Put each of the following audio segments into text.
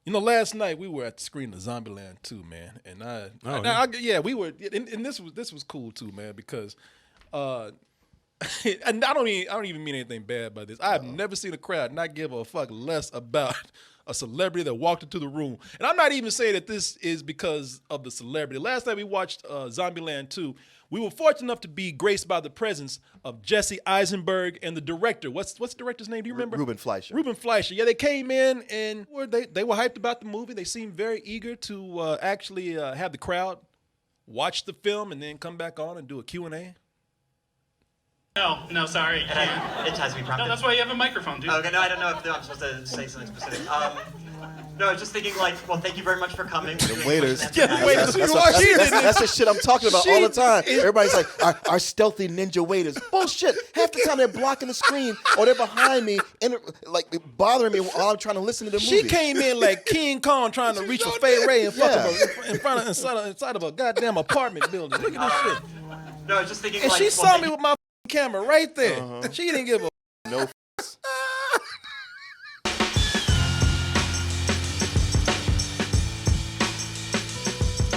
Last night we were at the screen of Zombieland 2, man, and yeah, we were, and this was cool too, man, because, and I don't even mean anything bad by this. I have never seen a crowd not give a fuck less about a celebrity that walked into the room, and I'm not even saying that this is because of the celebrity. Last night we watched Zombieland 2. We were fortunate enough to be graced by the presence of Jesse Eisenberg and the director. What's the director's name? Do you remember? Ruben Fleischer. Ruben Fleischer. Yeah, they came in and they were hyped about the movie. They seemed very eager to actually have the crowd watch the film and then come back on and do a Q&A. No, sorry. It has to be prompted. No, that's why you have a microphone, dude. Okay, no, I don't know if I'm supposed to say something specific. No, I was just thinking, like, well, thank you very much for coming. The waiters. Yeah, the waiters. That's the shit I'm talking about all the time. Everybody's like, our stealthy ninja waiters. Bullshit. Half the time they're blocking the screen or they're behind me and like bothering me while I'm trying to listen to the movie. She came in like King Kong trying to reach for Fay Ray inside of a goddamn apartment building. Look at this shit. No, I was just thinking, And like, she saw me with my camera right there. She didn't give a No.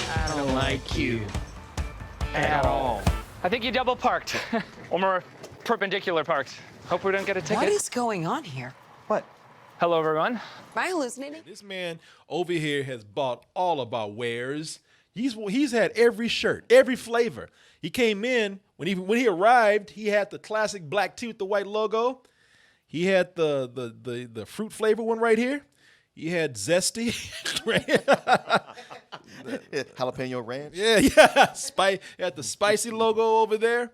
I don't like you at all. I think you double parked. Or more perpendicular parked. Hope we don't get a ticket. What is going on here? What? Hello, everyone. Am I hallucinating? This man over here has bought all of our wares. He's had every shirt, every flavor. He came in when he arrived. He had the classic black tee with the white logo. He had the fruit flavor one right here. He had zesty. Jalapeno ranch. Yeah. He had the spicy logo over there.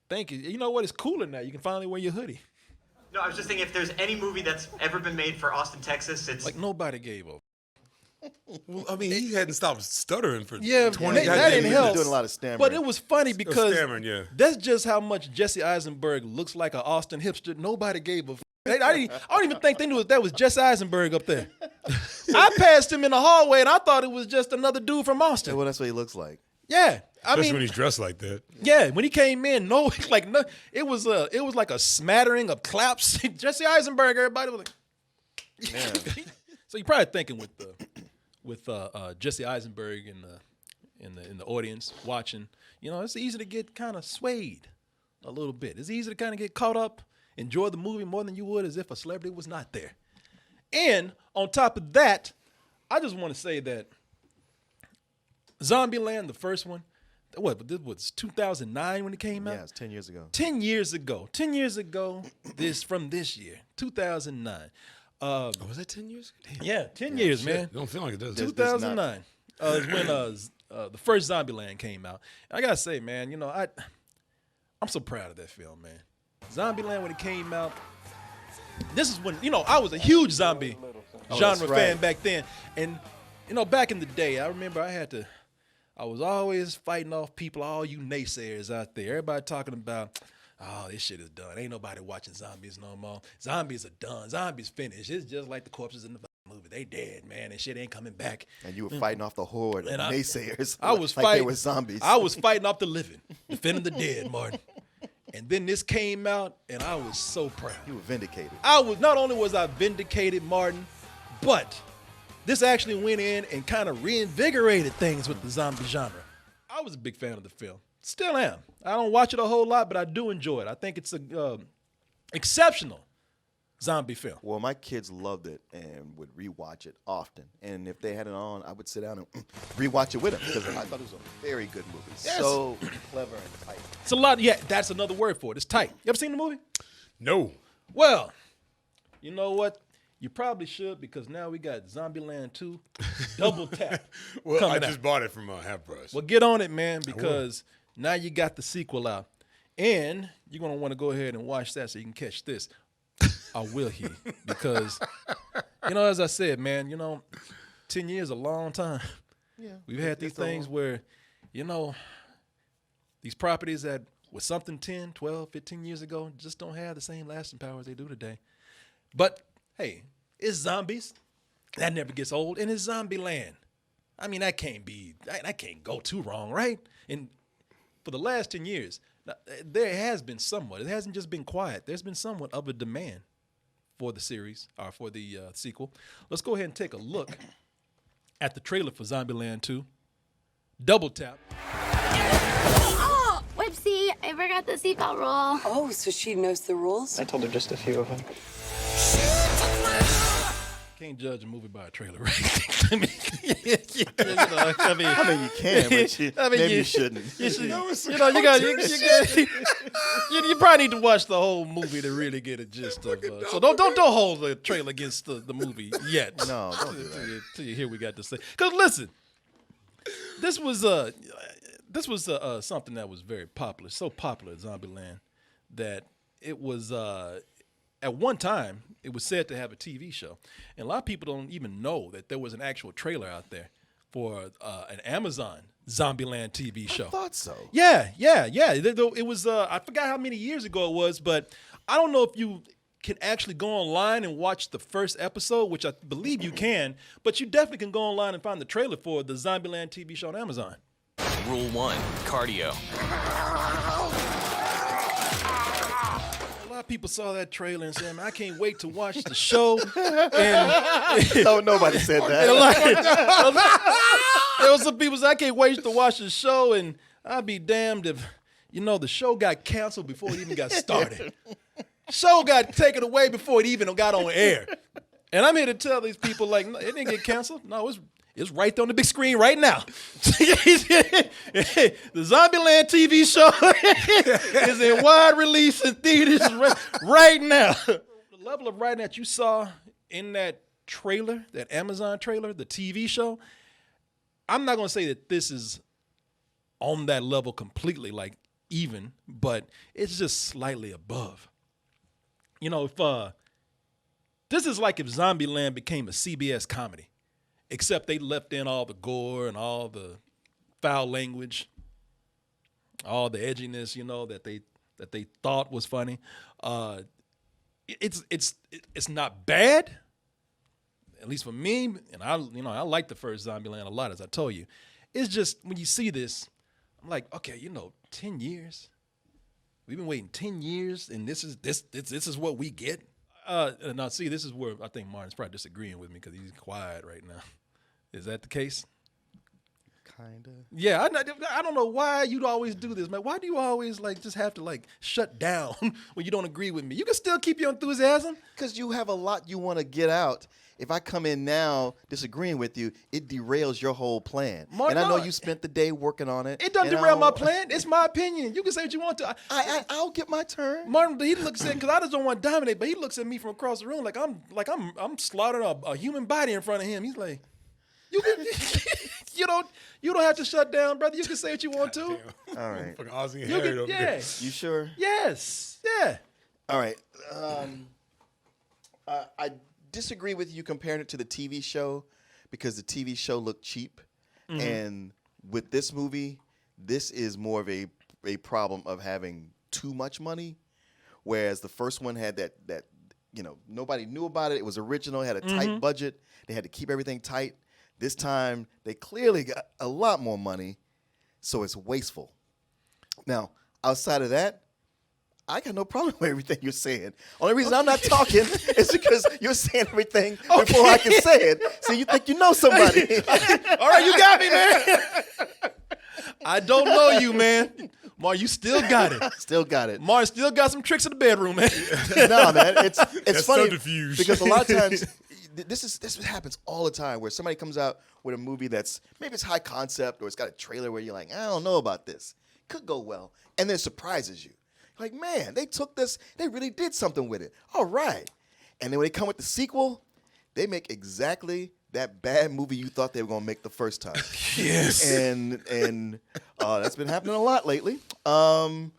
Thank you. You know what? It's cooler now. You can finally wear your hoodie. No, I was just thinking if there's any movie that's ever been made for Austin, Texas, it's... Like nobody gave a. Well, I mean, he hadn't stopped stuttering for 20 that didn't He's help. doing a lot of stammering. But it was funny because stammering, yeah. that's just how much Jesse Eisenberg looks like an Austin hipster. Nobody gave a. I don't even think they knew that was Jesse Eisenberg up there. I passed him in the hallway and I thought it was just another dude from Austin. Well, that's what he looks like. Yeah, Especially when he's dressed like that. Yeah, when he came in, it was like a smattering of claps. Jesse Eisenberg, everybody was like. So you're probably thinking with Jesse Eisenberg in the audience watching, it's easy to get kind of swayed a little bit. It's easy to kind of get caught up, enjoy the movie more than you would as if a celebrity was not there. And on top of that, I just want to say that Zombieland, the first one, this was 2009 when it came out? Yeah, it's 10 years ago. 10 years ago. 10 years ago, from this year, 2009. Was that 10 years? Damn. Yeah, 10 years, man. It don't feel like it does. 2009 is when the first Zombieland came out. I gotta say, man, I'm so proud of that film, man. Zombieland, when it came out, this is when, I was a huge zombie genre fan back then. And, back in the day, I remember I was always fighting off people, all you naysayers out there. Everybody talking about, oh, this shit is done. Ain't nobody watching zombies no more. Zombies are done. Zombies finished. It's just like the corpses in the movie. They dead, man, and shit ain't coming back. And you were fighting off the horde of naysayers. I was like fighting. They were zombies. I was fighting off the living, defending the dead, Martin. And then this came out, and I was so proud. You were vindicated. Not only was I vindicated, Martin, but this actually went in and kind of reinvigorated things with the zombie genre. I was a big fan of the film. Still am. I don't watch it a whole lot, but I do enjoy it. I think it's a exceptional zombie film. Well, my kids loved it and would rewatch it often. And if they had it on, I would sit down and rewatch it with them because I thought it was a very good movie. Yes. So clever and tight. It's a lot. Yeah, that's another word for it. It's tight. You ever seen the movie? No. Well, you know what? You probably should because now we got Zombieland 2 Double Tap. Well, I coming just out. bought it from Half Price. Well, get on it, man, because now you got the sequel out. And you're going to want to go ahead and watch that so you can catch this. I will hear because, as I said, man, 10 years is a long time. Yeah. We've had these things where, these properties that was something 10, 12, 15 years ago just don't have the same lasting power as they do today. But, hey, it's zombies. That never gets old. And it's Zombieland. I mean, that can't go too wrong, right? And for the last 10 years, there has been somewhat. It hasn't just been quiet. There's been somewhat of a demand for the series or for the sequel. Let's go ahead and take a look at the trailer for Zombieland 2. Double Tap. Oh, whoopsie, I forgot the seatbelt rule. Oh, so she knows the rules? I told her just a few of them. Can't judge a movie by a trailer, right? I mean, you can, but maybe you shouldn't. You probably need to watch the whole movie to really get a gist of. So don't hold the trailer against the movie yet. No, don't do that. Till you hear we got to say. Because listen, this was something that was very popular, so popular at Zombieland that it was. At one time, it was said to have a TV show. And a lot of people don't even know that there was an actual trailer out there for an Amazon Zombieland TV show. I thought so. Yeah. It was, I forgot how many years ago it was, but I don't know if you can actually go online and watch the first episode, which I believe you can, but you definitely can go online and find the trailer for the Zombieland TV show on Amazon. Rule 1, cardio. A lot of people saw that trailer and said, "Man, I can't wait to watch the show." And No, nobody said that. There was some people said, "I can't wait to watch the show," and I'd be damned if, the show got canceled before it even got started. Show got taken away before it even got on air. And I'm here to tell these people, like, no, it didn't get canceled. No, it's right there on the big screen right now. The Zombieland TV show is in wide release in theaters right now. The level of writing that you saw in that trailer, that Amazon trailer, the TV show, I'm not going to say that this is on that level completely, like even, but it's just slightly above. If this is like if Zombieland became a CBS comedy. Except they left in all the gore and all the foul language, all the edginess, that they thought was funny. It's not bad, at least for me. And I like the first Zombieland a lot, as I told you. It's just when you see this, I'm like, okay, 10 years. We've been waiting 10 years, and this is what we get. Now, see, this is where I think Martin's probably disagreeing with me because he's quiet right now. Is that the case? Kinda. Yeah, I don't know why you'd always do this, man. Why do you always just have to shut down when you don't agree with me? You can still keep your enthusiasm. Because you have a lot you want to get out. If I come in now disagreeing with you, it derails your whole plan. Martin, and I know you spent the day working on it. It doesn't derail my plan. It's my opinion. You can say what you want to. I'll get my turn. Martin, he looks at, because I just don't want to dominate, but he looks at me from across the room like I'm slaughtering a human body in front of him. He's like, you don't have to shut down, brother. You can say what you want to. All right. Fucking Ozzy and Harriet over there. You sure? Yes. Yeah. All right. I disagree with you comparing it to the TV show because the TV show looked cheap. Mm-hmm. And with this movie, this is more of a problem of having too much money, whereas the first one had that nobody knew about it. It was original. It had a tight budget. They had to keep everything tight. This time, they clearly got a lot more money, so it's wasteful. Now, outside of that, I got no problem with everything you're saying. Only reason I'm not talking is because you're saying everything before I can say it. So you think you know somebody. All right, you got me, man. I don't know you, man. Mar, you still got it. Still got it. Mar still got some tricks in the bedroom, man. No, man. It's funny subterfuge. because a lot of times this happens all the time where somebody comes out with a movie that's maybe it's high concept or it's got a trailer where you're like, I don't know about this. Could go well. And then it surprises you. Like, man, they took this, they really did something with it. All right. And then when they come with the sequel, they make exactly that bad movie you thought they were going to make the first time. Yes. And that's been happening a lot lately. And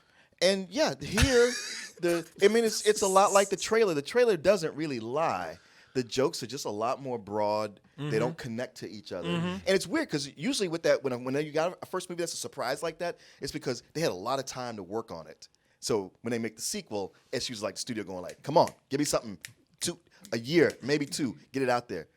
yeah, here, it's a lot like the trailer. The trailer doesn't really lie. The jokes are just a lot more broad. Mm-hmm. They don't connect to each other. Mm-hmm. And it's weird because usually with that, when you got a first movie that's a surprise like that, it's because they had a lot of time to work on it. So when they make the sequel, it's usually like the studio going like, come on, give me something, a year, maybe 2, get it out there.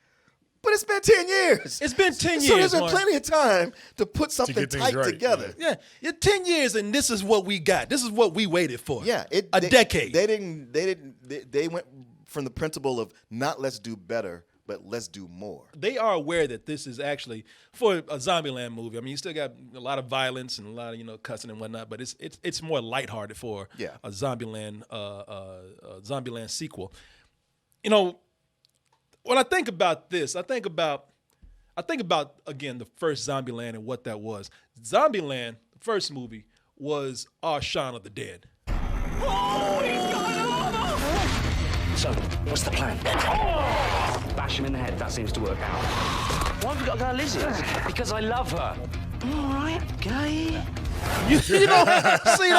But it's been 10 years. It's been 10 years. So there's been plenty of time to put something tight right, together. Yeah, 10 years, and this is what we got. This is what we waited for. Yeah, a decade. They went from the principle of not let's do better, but let's do more. They are aware that this is actually for a Zombieland movie. I mean, you still got a lot of violence and a lot of cussing and whatnot, but it's more lighthearted for a Zombieland Zombieland sequel. When I think about this, I think about again the first Zombieland and what that was. Zombieland, the first movie, was our Shaun of the Dead. So, what's the plan? Bash him in the head. That seems to work out. Why have we got to go Lizzie? Because I love her. All right, gay. You know, see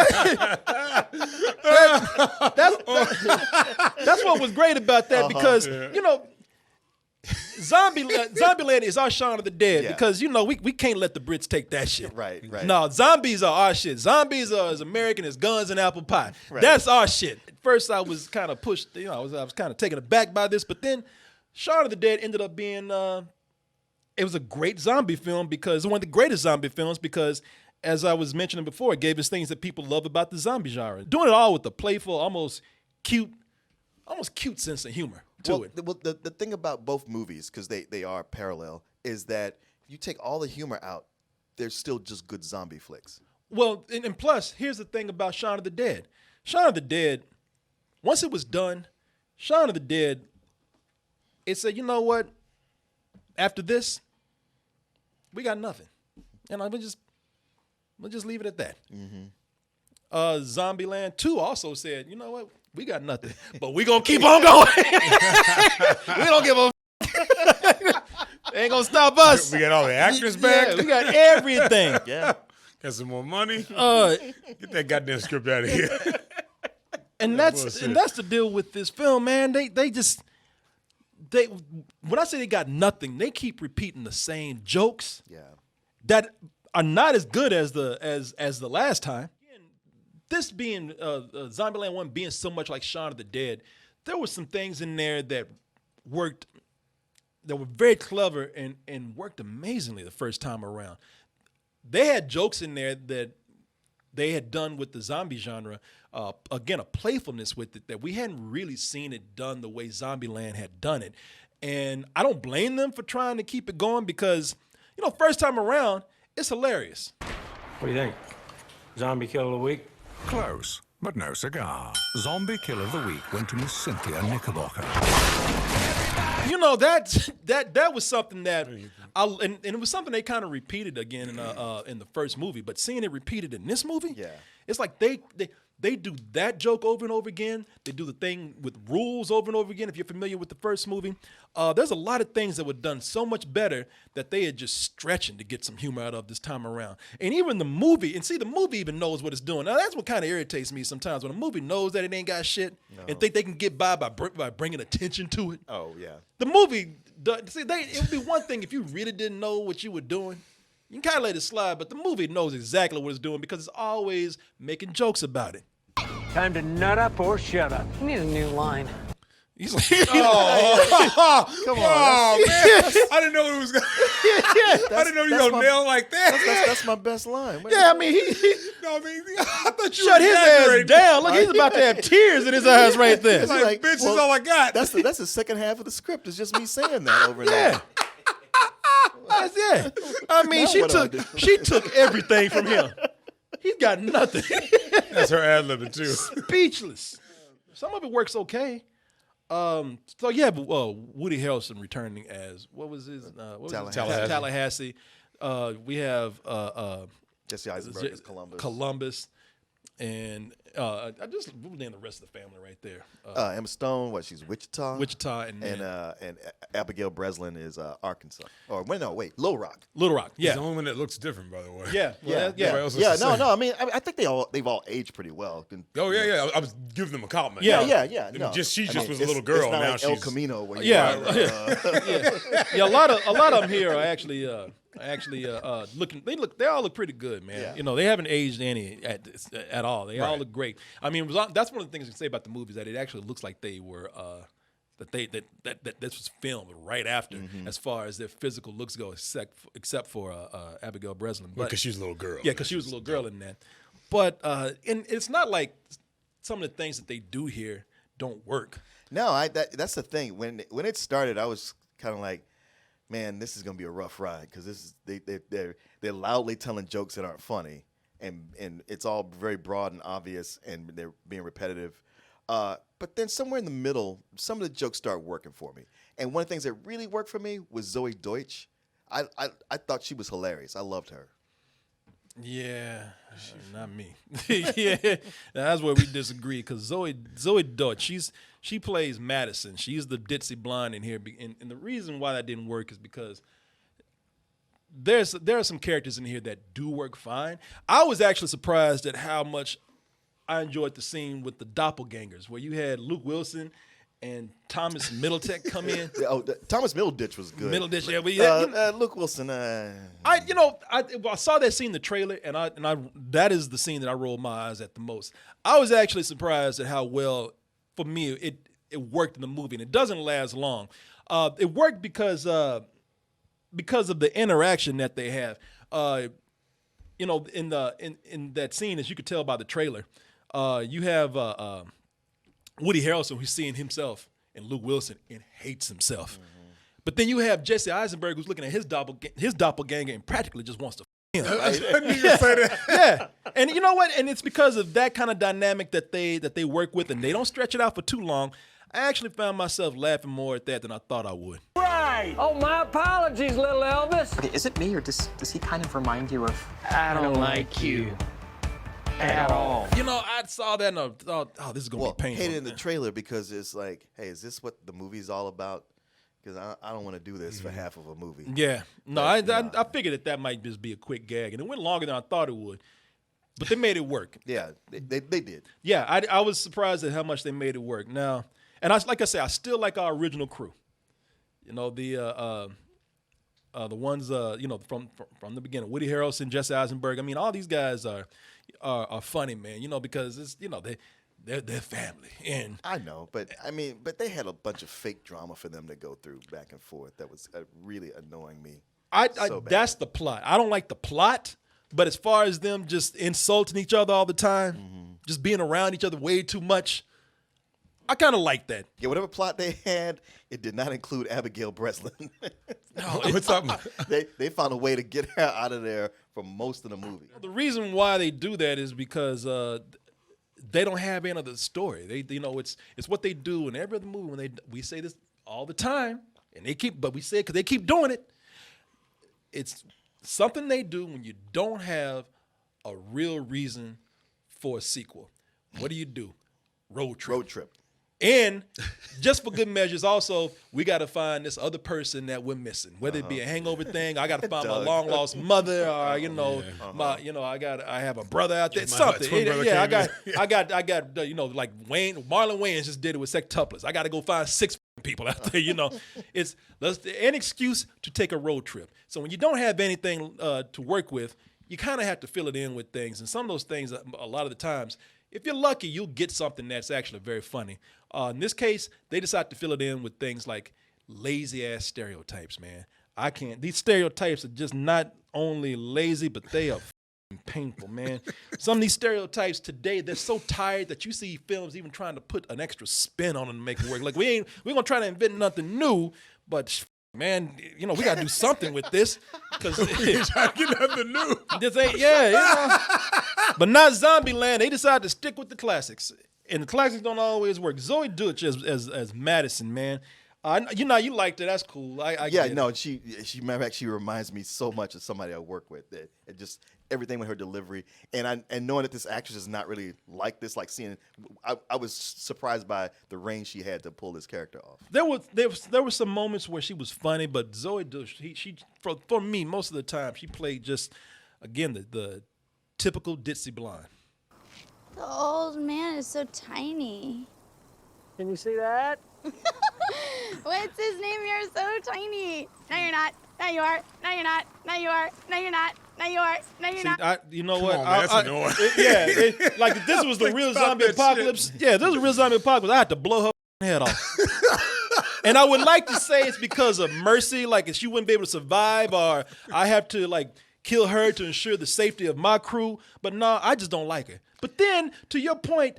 that's what was great about that because Zombieland is our Shaun of the Dead because we can't let the Brits take that shit. Right. No, zombies are our shit. Zombies are as American as guns and apple pie. Right. That's our shit. At first, I was kind of pushed. I was kind of taken aback by this, but then Shaun of the Dead ended up being. It was a great zombie film because one of the greatest zombie films because, as I was mentioning before, it gave us things that people love about the zombie genre. Doing it all with a playful, almost cute sense of humor to it. The thing about both movies, because they are parallel, is that if you take all the humor out, they're still just good zombie flicks. Well, and plus, here's the thing about Shaun of the Dead. Shaun of the Dead, once it was done, Shaun of the Dead, it said, you know what? After this, we got nothing. And we'll just leave it at that. Mm-hmm. Zombieland 2 also said, you know what? We got nothing, but we gonna keep on going. We don't give a They ain't gonna stop us. We got all the actors back. Yeah, we got everything. Yeah. Got some more money. Get that goddamn script out of here. And that's the deal with this film, man. They when I say they got nothing, they keep repeating the same jokes. Yeah. That are not as good as the last time. This being Zombieland 1 being so much like Shaun of the Dead, there were some things in there that worked, that were very clever and worked amazingly the first time around. They had jokes in there that they had done with the zombie genre, again, a playfulness with it that we hadn't really seen it done the way Zombieland had done it. And I don't blame them for trying to keep it going because, first time around, it's hilarious. What do you think? Zombie kill of the week? Close, but no cigar. Zombie kill of the week went to Miss Cynthia Knickerbocker. That was something that, and it was something they kind of repeated again in the first movie. But seeing it repeated in this movie, it's like they do that joke over and over again. They do the thing with rules over and over again. If you're familiar with the first movie, there's a lot of things that were done so much better that they are just stretching to get some humor out of this time around. And even the movie, the movie even knows what it's doing. Now, that's what kind of irritates me sometimes when a movie knows that it ain't got shit and think they can get by bringing attention to it. Oh, yeah. The movie, it would be one thing if you really didn't know what you were doing. You can kind of let it slide, but the movie knows exactly what it's doing because it's always making jokes about it. Time to nut up or shut up. You need a new line. He's like, Come on. Oh, man. I didn't know it was going I didn't know you were going to nail like that. That's my best line. Yeah, I mean, I thought you shut were his ass down. Look, he's about to have tears in his eyes right there. It's like, bitch, that's all I got. That's the second half of the script. It's just me saying that over and over. Yeah. I mean, she took everything from him. He's got nothing. That's her ad-libbing, too. Speechless. Some of it works okay. So you have Woody Harrelson returning as, what was his? Tallahassee. We have Jesse Eisenberg as Columbus. Columbus. And I just named the rest of the family right there. Emma Stone, she's Wichita. And Abigail Breslin is Arkansas. Little Rock. Little Rock, yeah. He's the only one that looks different, by the way. Yeah. No. I mean, I think they've all aged pretty well. Oh yeah. I was giving them a compliment. Yeah. No. She was a little girl. It's not Now like she's El Camino. Where yeah. A lot of them here are actually looking. They all look pretty good, man. Yeah. They haven't aged any at all. They all look great. I mean, that's one of the things you can say about the movies, that it actually looks like they were that this was filmed right after, as far as their physical looks go, except for Abigail Breslin. Because she was a little girl. Yeah, because she was a little girl in that. But and it's not like some of the things that they do here don't work. No, that's the thing. When it started, I was kind of like, man, this is gonna be a rough ride because this is they're loudly telling jokes that aren't funny, and it's all very broad and obvious, and they're being repetitive. But then somewhere in the middle, some of the jokes start working for me. And one of the things that really worked for me was Zoe Deutsch. I thought she was hilarious. I loved her. Yeah, not me. Yeah, that's where we disagree because Zoe Deutsch, she plays Madison. She's the ditzy blonde in here, and the reason why that didn't work is because there are some characters in here that do work fine. I was actually surprised at how much I enjoyed the scene with the doppelgangers, where you had Luke Wilson and Thomas Middleton come in. Thomas Middleditch was good. Middleditch, yeah. Luke Wilson. I saw that scene in the trailer, and that is the scene that I rolled my eyes at the most. I was actually surprised at how well, for me, it worked in the movie, and it doesn't last long. It worked because of the interaction that they have. In that scene, as you could tell by the trailer, you have Woody Harrelson, who's seeing himself in Luke Wilson and hates himself. Mm-hmm. But then you have Jesse Eisenberg, who's looking at his doppelganger and practically just wants to him. I knew you would say that. Yeah. And you know what? And it's because of that kind of dynamic that they work with, and they don't stretch it out for too long. I actually found myself laughing more at that than I thought I would. Right. Oh, my apologies, little Elvis. Is it me, or does he kind of remind you of... I don't like you. At all. I saw that and I thought, oh, this is going to be painful. I hated in the trailer because it's like, hey, is this what the movie's all about? Because I don't want to do this for half of a movie. Yeah. No, I figured that might just be a quick gag, and it went longer than I thought it would. But they made it work. Yeah, they did. Yeah, I was surprised at how much they made it work. Now, and like I said, I still like our original crew. The ones from the beginning, Woody Harrelson, Jesse Eisenberg. I mean, all these guys are funny, man. Because it's they're family. And I know, but they had a bunch of fake drama for them to go through back and forth. That was really annoying me. That's the plot. I don't like the plot, but as far as them just insulting each other all the time, just being around each other way too much, I kind of like that. Yeah, whatever plot they had, it did not include Abigail Breslin. No, what's up? They found a way to get her out of there for most of the movie. The reason why they do that is because they don't have any other story. It's what they do in every other movie. When we say this all the time, and we say it because they keep doing it. It's something they do when you don't have a real reason for a sequel. What do? Road trip. And just for good measures, also, we got to find this other person that we're missing. Whether it be a hangover thing, I got to find my long lost mother, or I have a brother out there. Something. I got like Marlon Wayans just did it with sextuplets. I got to go find 6 people out there. It's an excuse to take a road trip. So when you don't have anything to work with, you kind of have to fill it in with things. And some of those things, a lot of the times, if you're lucky, you'll get something that's actually very funny. In this case, they decide to fill it in with things like lazy-ass stereotypes, man. I can't. These stereotypes are just not only lazy, but they are painful, man. Some of these stereotypes today, they're so tired that you see films even trying to put an extra spin on them to make it work. Like, we're going to try to invent nothing new, but... man, we got to do something with this because trying to get nothing new. This ain't, but not Zombieland. They decided to stick with the classics, and the classics don't always work. Zoe Deutsch as Madison, man. You liked it. That's cool. She reminds me so much of somebody I work with. That it just everything with her delivery, and knowing that this actress is not really like this, like seeing. I was surprised by the range she had to pull this character off. There were some moments where she was funny, but Zoe Deutsch, she for me most of the time she played just again the typical ditzy blonde. The old man is so tiny. Can you see that? What's his name? You're so tiny. No, you're not. No, you are. No, you're not. No, you are. No, you're not. No, you are. No, you're not. You know what? Come on, man, that's annoying. Like if this was the real zombie apocalypse. Shit. Yeah, if this was a real zombie apocalypse, I had to blow her head off. And I would like to say it's because of mercy, like if she wouldn't be able to survive, or I have to like kill her to ensure the safety of my crew. But no, I just don't like her. But then, to your point,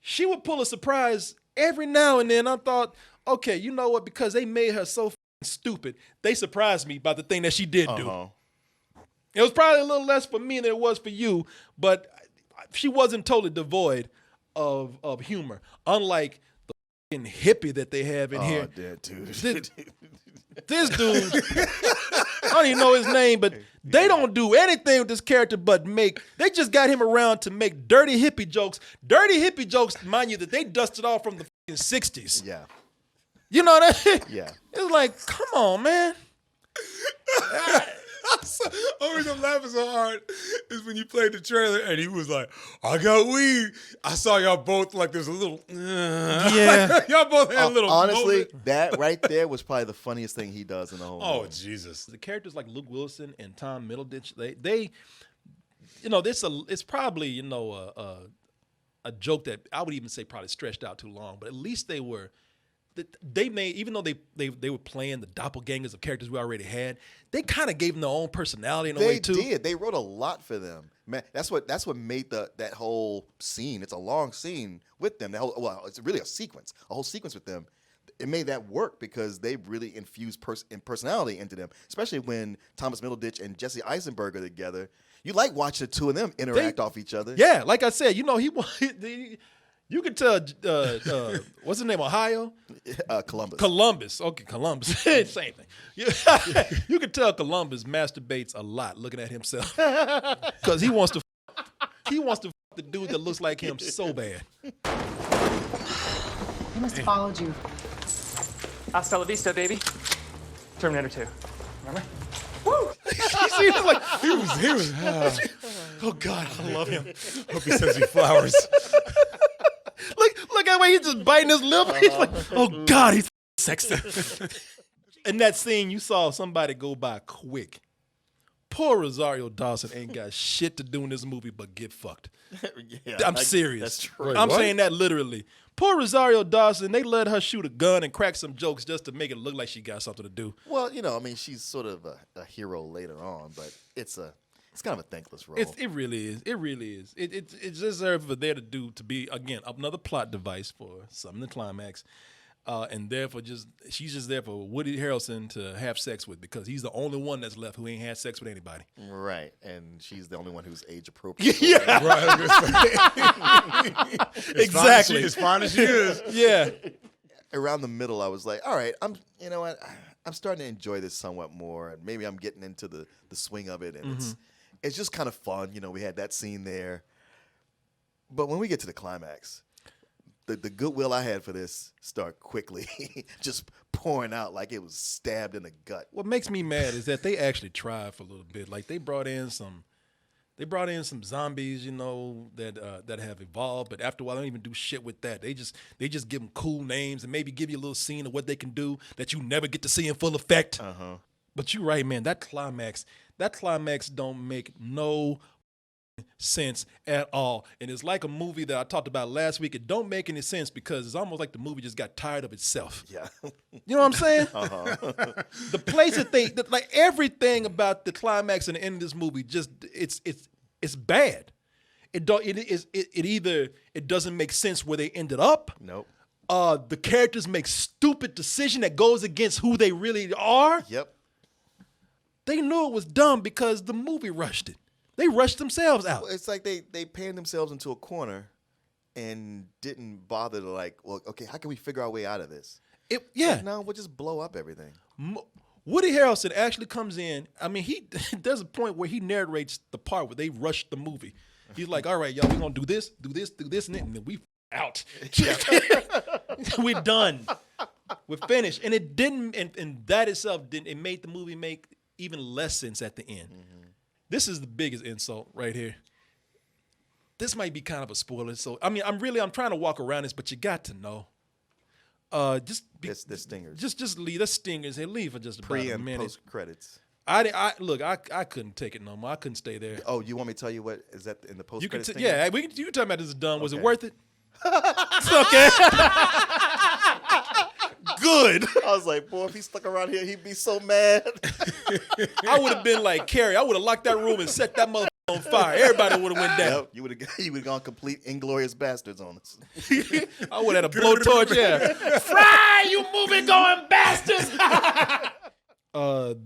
she would pull a surprise every now and then I thought, okay, you know what? Because they made her so stupid, they surprised me by the thing that she did do. It was probably a little less for me than it was for you, but she wasn't totally devoid of humor. Unlike the fucking hippie that they have in here. That dude. This dude, I don't even know his name, but they don't do anything with this character but they just got him around to make dirty hippie jokes. Dirty hippie jokes, mind you, that they dusted off from the fucking 60s. Yeah. You know what I mean? Yeah. It's like, come on, man. Only reason I'm laughing so hard is when you played the trailer and he was like, I got weed. I saw y'all both like there's a little yeah. Y'all both had a little honestly, moment. that right there was probably the funniest thing he does in the whole movie. Jesus. The characters like Luke Wilson and Tom Middleditch, they you know, it's probably, you know, a joke that I would even say probably stretched out too long, but at least they made, even though they were playing the doppelgangers of characters we already had, they kind of gave them their own personality in a way too. They did. They wrote a lot for them. Man, that's what made that whole scene. It's a long scene with them. It's really a whole sequence with them. It made that work because they really infused personality into them, especially when Thomas Middleditch and Jesse Eisenberg are together. You like watching the two of them interact off each other. Yeah, like I said, you know, you could tell, what's his name, Ohio? Columbus. Columbus. Okay, Columbus. Same thing. You could tell Columbus masturbates a lot looking at himself. Because he wants to fuck the dude that looks like him so bad. He must have followed you. Hasta la vista, baby. Terminator 2. Remember? Woo! He was oh God, I love him. Hope he sends me flowers. Look at the way he's just biting his lip. He's like, oh God, he's sexy. In that scene, you saw somebody go by quick. Poor Rosario Dawson ain't got shit to do in this movie but get fucked. I'm serious. That's true. I'm saying that literally. Poor Rosario Dawson, they let her shoot a gun and crack some jokes just to make it look like she got something to do. Well, you know, I mean, she's sort of a hero later on, but it's kind of a thankless role. It really is. It really is. It deserves for there to be, again, another plot device for something to climax. And therefore, she's just there for Woody Harrelson to have sex with because he's the only one that's left who ain't had sex with anybody. Right, and she's the only one who's age appropriate. Yeah, right. Exactly. As fine as she is. Yeah. Around the middle, I was like, all right, you know what? I'm starting to enjoy this somewhat more, and maybe I'm getting into the swing of it, and it's just kind of fun. You know, we had that scene there, but when we get to the climax. The goodwill I had for this start quickly just pouring out like it was stabbed in the gut. What makes me mad is that they actually tried for a little bit. Like they brought in some zombies, you know, that have evolved, but after a while they don't even do shit with that. They just give them cool names and maybe give you a little scene of what they can do that you never get to see in full effect. But you're right, man. That climax don't make no sense at all, and it's like a movie that I talked about last week. It don't make any sense because it's almost like the movie just got tired of itself. Yeah, you know what I'm saying? The place that like everything about the climax and the end of this movie just it's bad. It doesn't make sense where they ended up. Nope. The characters make stupid decision that goes against who they really are. Yep. They knew it was dumb because the movie rushed it. They rushed themselves out. Well, it's like they panned themselves into a corner and didn't bother to like, well, okay, how can we figure our way out of this? Yeah. No, we'll just blow up everything. Woody Harrelson actually comes in. I mean, there's a point where he narrates the part where they rushed the movie. He's like, all right, y'all, we're going to do this, and then we out. We're done. We're finished. And it didn't, and that itself didn't, it made the movie make even less sense at the end. This is the biggest insult right here. This might be kind of a spoiler. So, I mean, I'm trying to walk around this, but you got to know. The stingers. Just leave the stingers. Hey, leave for just about Pre a and minute. post credits. I couldn't take it no more. I couldn't stay there. Oh, you want me to tell you what is that in the post credits? Yeah, you can talk about this is done. Was it worth it? Okay. Good. I was like, boy, if he stuck around here, he'd be so mad. I would have been like Carrie. I would have locked that room and set that mother on fire. Everybody would have went down. Yep, you would have gone complete Inglorious Bastards on us. I would have had a blowtorch. Yeah, fry you movie going bastards.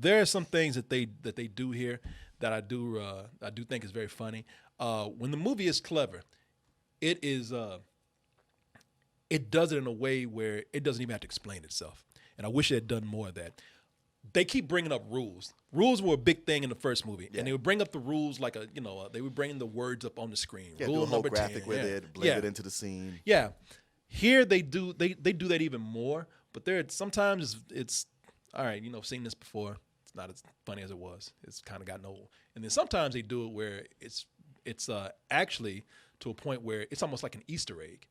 There are some things that they do here that I do think is very funny. When the movie is clever, it does it in a way where it doesn't even have to explain itself. And I wish it had done more of that. They keep bringing up rules. Rules were a big thing in the first movie, and they would bring up the rules like they would bring the words up on the screen. Yeah, Rule do a whole number graphic 10. with it, blend it into the scene. Yeah, here they do that even more. But sometimes it's all right. I've seen this before. It's not as funny as it was. It's kind of gotten old. And then sometimes they do it where it's actually to a point where it's almost like an Easter egg.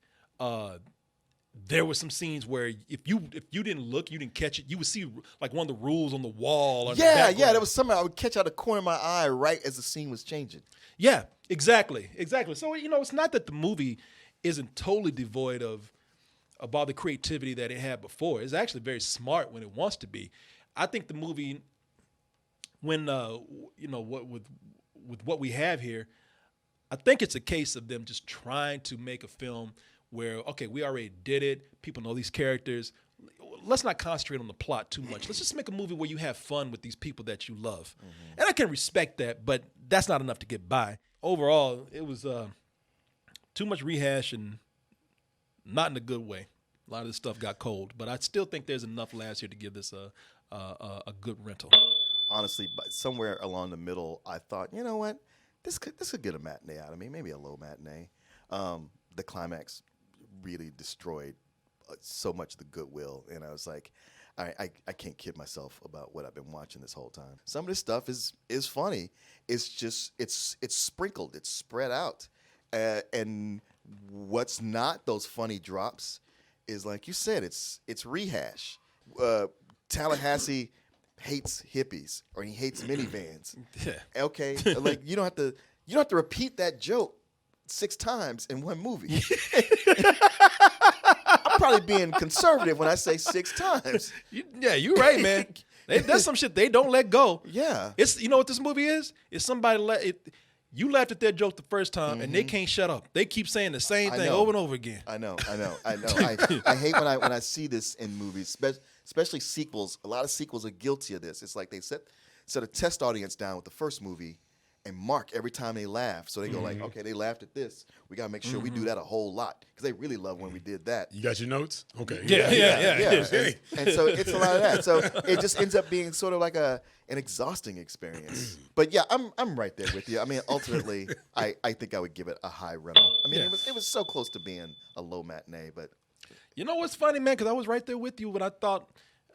There were some scenes where if you didn't look, you didn't catch it, you would see like one of the rules on the wall. Or Yeah, there was something I would catch out of the corner of my eye right as the scene was changing. Yeah, exactly. So it's not that the movie isn't totally devoid of all the creativity that it had before. It's actually very smart when it wants to be. I think the movie, when with what we have here, I think it's a case of them just trying to make a film where, okay, we already did it. People know these characters. Let's not concentrate on the plot too much. Let's just make a movie where you have fun with these people that you love. Mm-hmm. And I can respect that, but that's not enough to get by. Overall, it was too much rehash and not in a good way. A lot of this stuff got cold, but I still think there's enough laughs here to give this a good rental. Honestly, but somewhere along the middle, I thought, you know what? This could get a matinee out of me, maybe a low matinee. The climax really destroyed so much of the goodwill, and I was like, I can't kid myself about what I've been watching this whole time. Some of this stuff is funny. It's just it's sprinkled, it's spread out, and what's not those funny drops is, like you said, it's rehash. Tallahassee hates hippies, or he hates minivans. Yeah. Okay, like you don't have to repeat that joke 6 times in one movie. I'm probably being conservative when I say 6 times. You're right, man. That's some shit they don't let go. Yeah. It's what this movie is? It's somebody you laughed at their joke the first time, and they can't shut up. They keep saying the same thing over and over again. I know. I hate when I see this in movies, especially sequels. A lot of sequels are guilty of this. It's like they set a test audience down with the first movie and mark every time they laugh. So they go like, okay, they laughed at this. We got to make sure we do that a whole lot, because they really love when we did that. You got your notes? Okay. Yeah. And so it's a lot of that. So it just ends up being sort of like an exhausting experience. But yeah, I'm right there with you. I mean, ultimately, I think I would give it a high rental. I mean, it was so close to being a low matinee, but you know what's funny, man? Because I was right there with you, but I thought,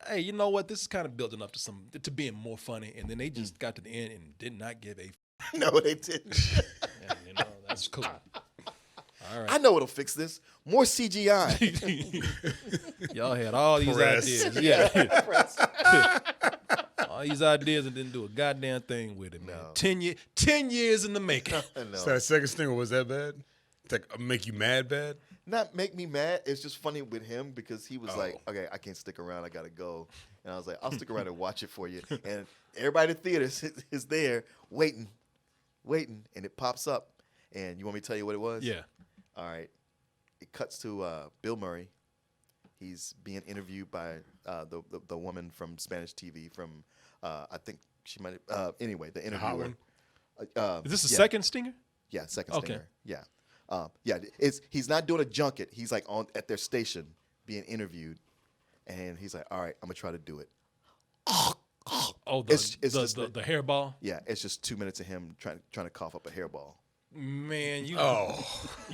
hey, you know what? This is kind of building up to being more funny, and then they just got to the end and did not give a. No, they didn't. Yeah, that's cool. All right. I know what'll fix this. More CGI. Y'all had all these ideas. Yeah. All these ideas and didn't do a goddamn thing with it, man. No. 10 years in the making. So that second stinger, was that bad? It's like make you mad bad? Not make me mad. It's just funny with him because he was like, okay, I can't stick around. I got to go. And I was like, I'll stick around and watch it for you. And everybody in the theater is there waiting. And it pops up. And you want me to tell you what it was? Yeah. All right. It cuts to Bill Murray. He's being interviewed by the woman from Spanish TV from, I think she might have, anyway, the interviewer. Is this the second stinger? Yeah, second stinger. Yeah. He's not doing a junket. He's like at their station being interviewed. And he's like, all right, I'm going to try to do it. Oh, the hairball? Yeah, it's just 2 minutes of him trying to cough up a hairball. Man, you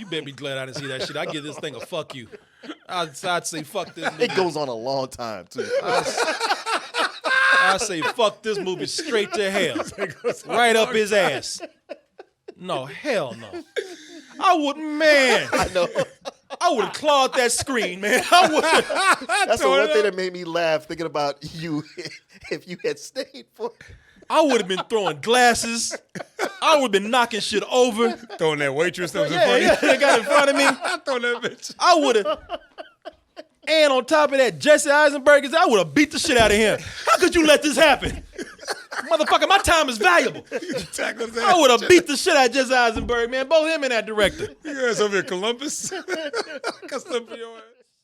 better be glad I didn't see that shit. I give this thing a fuck you. I'd say fuck this movie. It goes on a long time, too. I say fuck this movie straight to hell. Right up his ass. No, hell no. I know. I would have clawed that screen, man. I would. That's the one thing that made me laugh, thinking about you if you had stayed for it. I would have been throwing glasses. I would have been knocking shit over. Throwing that waitress that was in front of you. Yeah, they got in front of me. Throwing that bitch. I would have. And on top of that, Jesse Eisenberg, I would have beat the shit out of him. How could you let this happen? Motherfucker, my time is valuable. I would have beat the shit out of Jesse Eisenberg, man. Both him and that director. You guys over here, Columbus.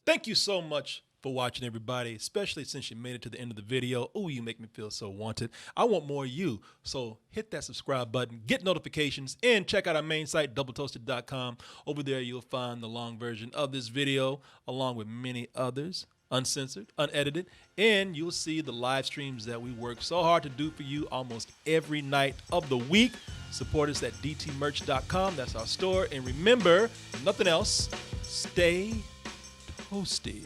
Thank you so much for watching, everybody, especially since you made it to the end of the video. Ooh, you make me feel so wanted. I want more of you, so hit that subscribe button, get notifications, and check out our main site, doubletoasted.com. Over there, you'll find the long version of this video, along with many others, uncensored, unedited, and you'll see the live streams that we work so hard to do for you almost every night of the week. Support us at dtmerch.com. That's our store. And remember, nothing else, stay toasty.